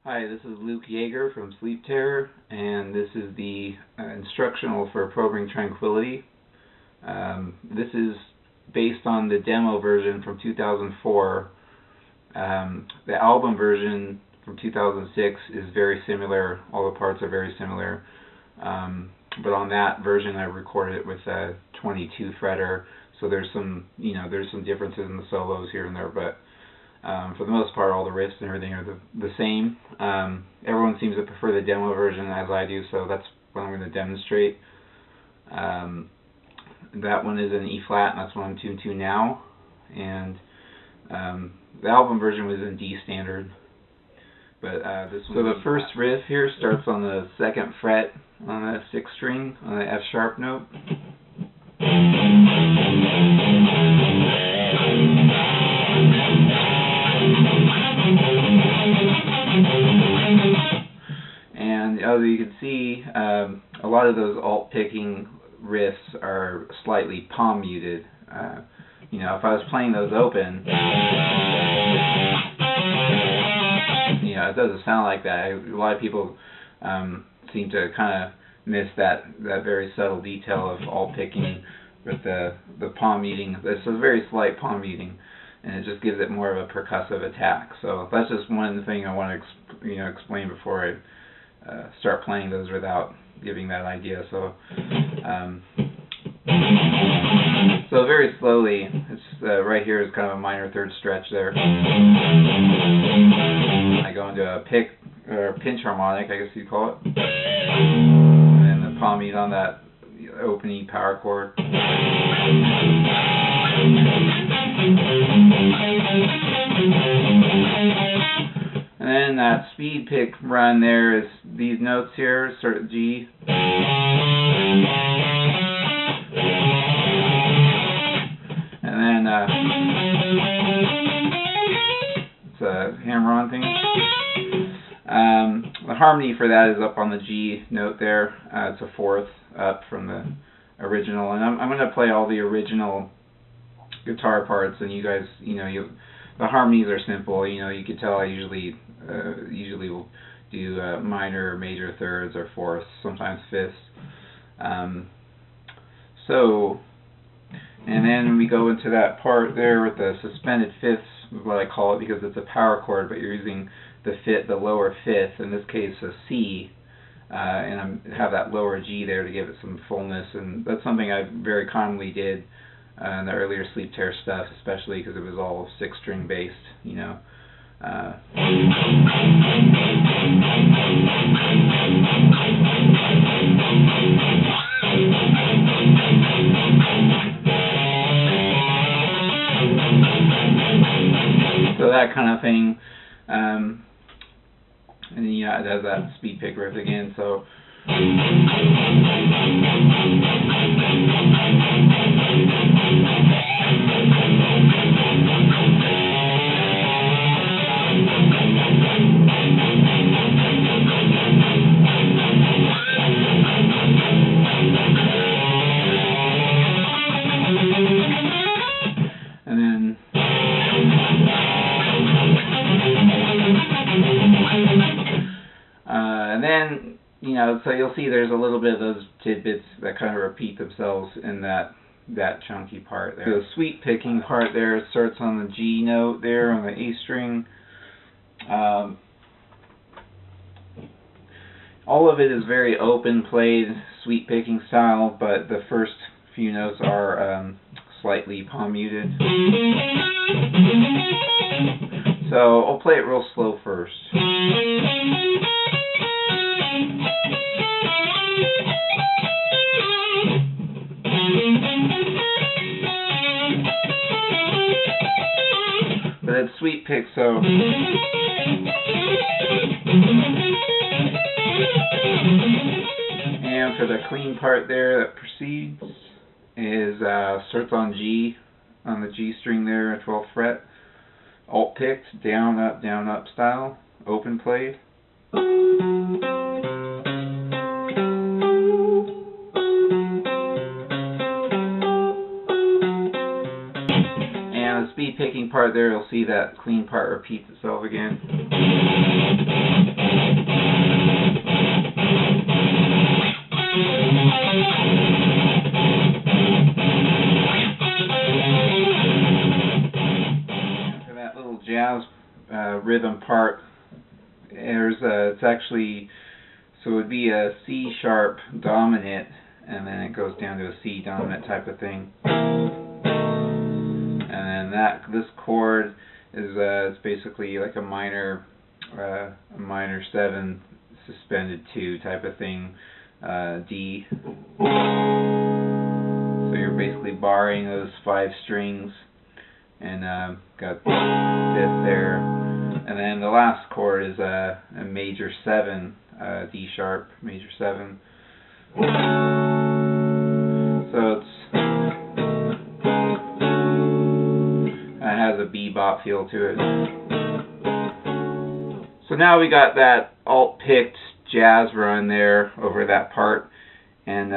Hi, this is Luke Jaeger from Sleep Terror, and this is the instructional for programming Tranquility. This is based on the demo version from 2004. The album version from 2006 is very similar. All the parts are very similar. But on that version, I recorded it with a 22 fretter. So there's some differences in the solos here and there, but for the most part, all the riffs and everything are the same. Everyone seems to prefer the demo version, as I do, so that's what I'm going to demonstrate. That one is in E flat, and that's what I'm tuned to now. And the album version was in D standard. But so the first riff here starts on the 2nd fret on the 6th string on the F sharp note. And as you can see, a lot of those alt picking riffs are slightly palm muted. If I was playing those open, it doesn't sound like that. A lot of people seem to kind of miss that very subtle detail of alt picking with the palm muting. It's a very slight palm muting, and it just gives it more of a percussive attack. So that's just one thing I want to explain before I start playing those without giving that idea. So so very slowly, it's right here is kind of a minor 3rd stretch there. I go into a pick or pinch harmonic, I guess you'd call it, and then the palm mute on that open E power chord. And then that speed pick run there is these notes here, sort of G. And then it's a hammer-on thing. The harmony for that is up on the G note there. It's a 4th up from the original, and I'm going to play all the original guitar parts, and you guys, the harmonies are simple. You can tell I usually will do minor or major 3rds or 4ths, sometimes 5ths. And then we go into that part there with the suspended 5ths, is what I call it, because it's a power chord, but you're using the lower 5th, in this case a C, and I have that lower G there to give it some fullness, and that's something I very commonly did in the earlier Sleep Terror stuff, especially because it was all 6-string based, So that kind of thing, and then it has that speed pick riff again. So so you'll see there's a little bit of those tidbits that kind of repeat themselves in that chunky part there. The sweep picking part there starts on the G note there on the A string. All of it is very open played, sweep picking style, but the first few notes are slightly palm muted. So I'll play it real slow first. But it's sweep pick, so and for the clean part there that precedes is starts on G, on the G string there, 12th fret, alt picked, down up style, open played. And the speed picking part there, you'll see that clean part repeats itself again. rhythm part. It's actually, so it would be a C sharp dominant, and then it goes down to a C dominant type of thing. And then this chord is it's basically like a minor 7 suspended 2 type of thing, D. So you're basically barring those 5 strings, and got the 5th there. And then the last chord is a major 7, D sharp major 7. So it has a bebop feel to it. So now we got that alt-picked jazz run there over that part, and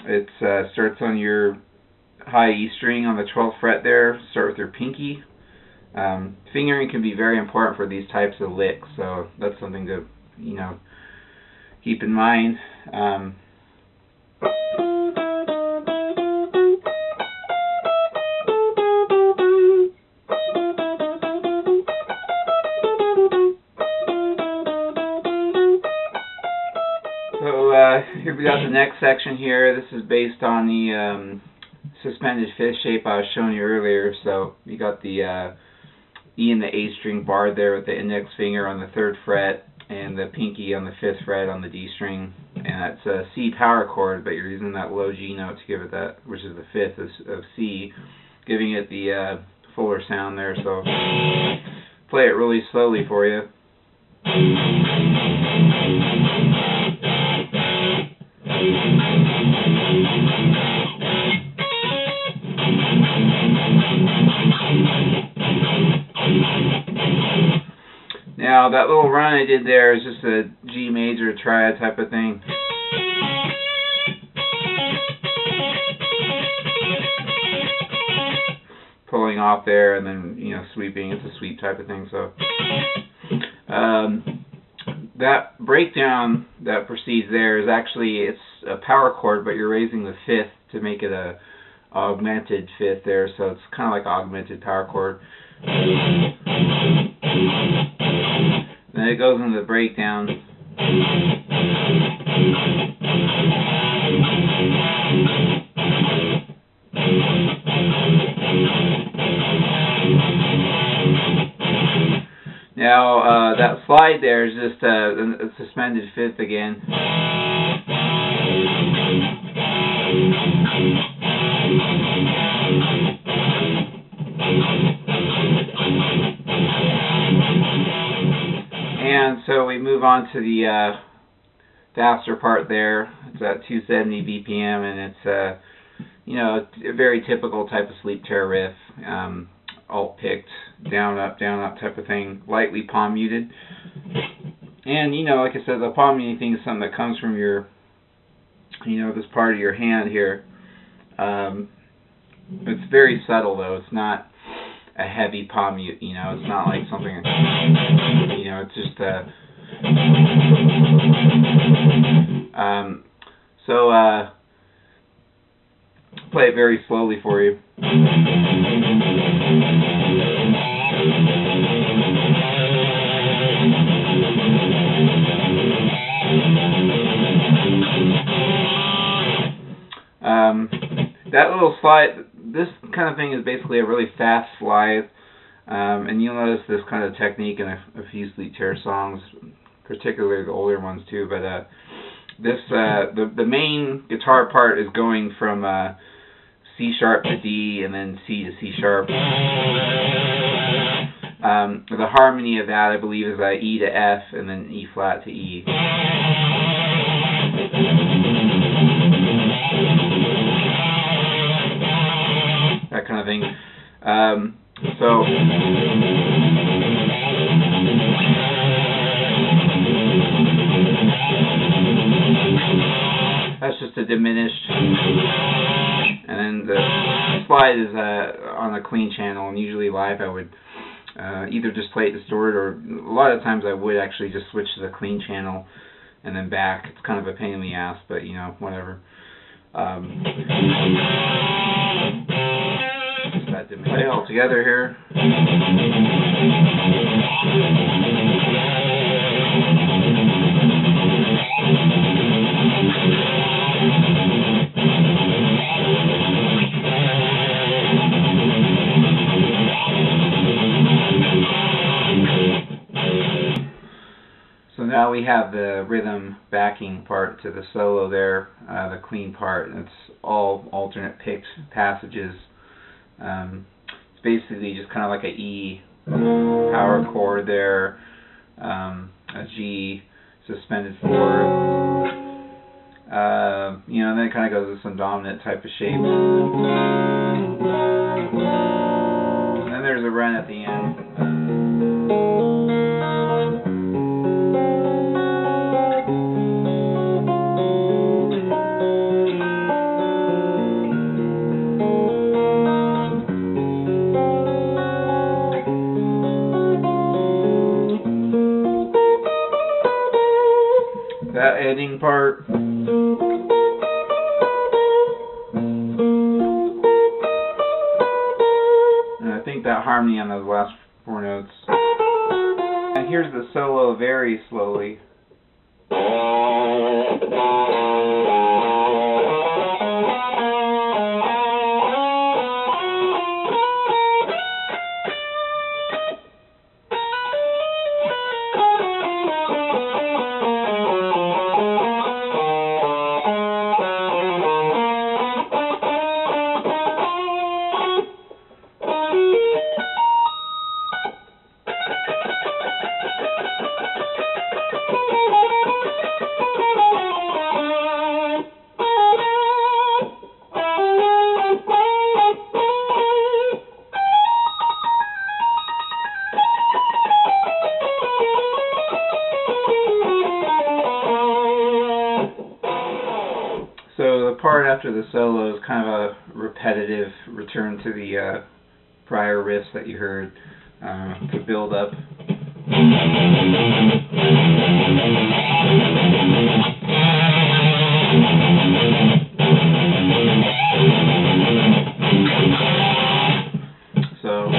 it starts on your high E string on the 12th fret there. Start with your pinky. Fingering can be very important for these types of licks, so that's something to keep in mind. Here we got the next section here. This is based on the suspended 5th shape I was showing you earlier. So you got the E and the A string barred there with the index finger on the 3rd fret and the pinky on the 5th fret on the D string. And that's a C power chord, but you're using that low G note to give it that, which is the 5th of C, giving it the fuller sound there. So play it really slowly for you. Now that little run I did there is just a G major triad type of thing. Pulling off there and then sweeping. It's a sweep type of thing. So that breakdown that precedes there is actually, it's a power chord, but you're raising the 5th to make it a augmented 5th there, so it's kind of like an augmented power chord. Then it goes into the breakdown. Now that slide there is just a suspended 5th again. And so we move on to the faster part there. It's at 270 BPM, and it's a very typical type of Sleep Terror riff, alt-picked, down up type of thing, lightly palm muted. And like I said, the palm muting thing is something that comes from your, this part of your hand here. It's very subtle though. It's not a heavy palm mute, it's not like something, it's just so play it very slowly for you. That little slide, this kind of thing is basically a really fast slide, and you'll notice this kind of technique in a few Sleep Terror songs, particularly the older ones too. But the main guitar part is going from C sharp to D and then C to C sharp. The harmony of that, I believe, is E to F and then E flat to E. That kind of thing. So that's just a diminished, and then the slide is on a clean channel, and usually live I would either just play it distorted, or a lot of times I would actually just switch to the clean channel and then back. It's kind of a pain in the ass, but whatever. Just that to play all together here. So now we have the rhythm backing part to the solo there, the clean part. It's all alternate picked passages. It's basically just kind of like a E power chord there, a G suspended fourth, and then it kind of goes with some dominant type of shapes. And then there's a run at the end. That ending part, and I think that harmony on those last four notes. And here's the solo very slowly. So the part after the solo is kind of a repetitive return to the prior riffs that you heard to build up. So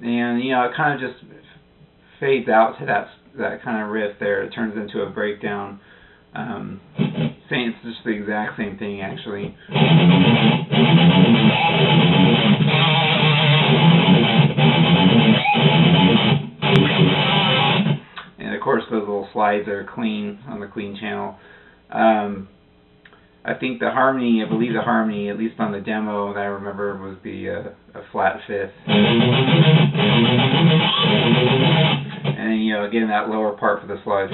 and it kind of just fades out to that kind of riff there. It turns into a breakdown. Saying it's just the exact same thing actually. And of course those little slides are clean on the clean channel. I think the harmony, I believe the harmony, at least on the demo that I remember, was a flat fifth. And then, again, that lower part for the slide.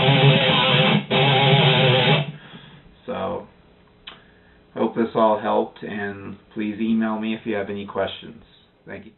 So, hope this all helped, and please email me if you have any questions. Thank you.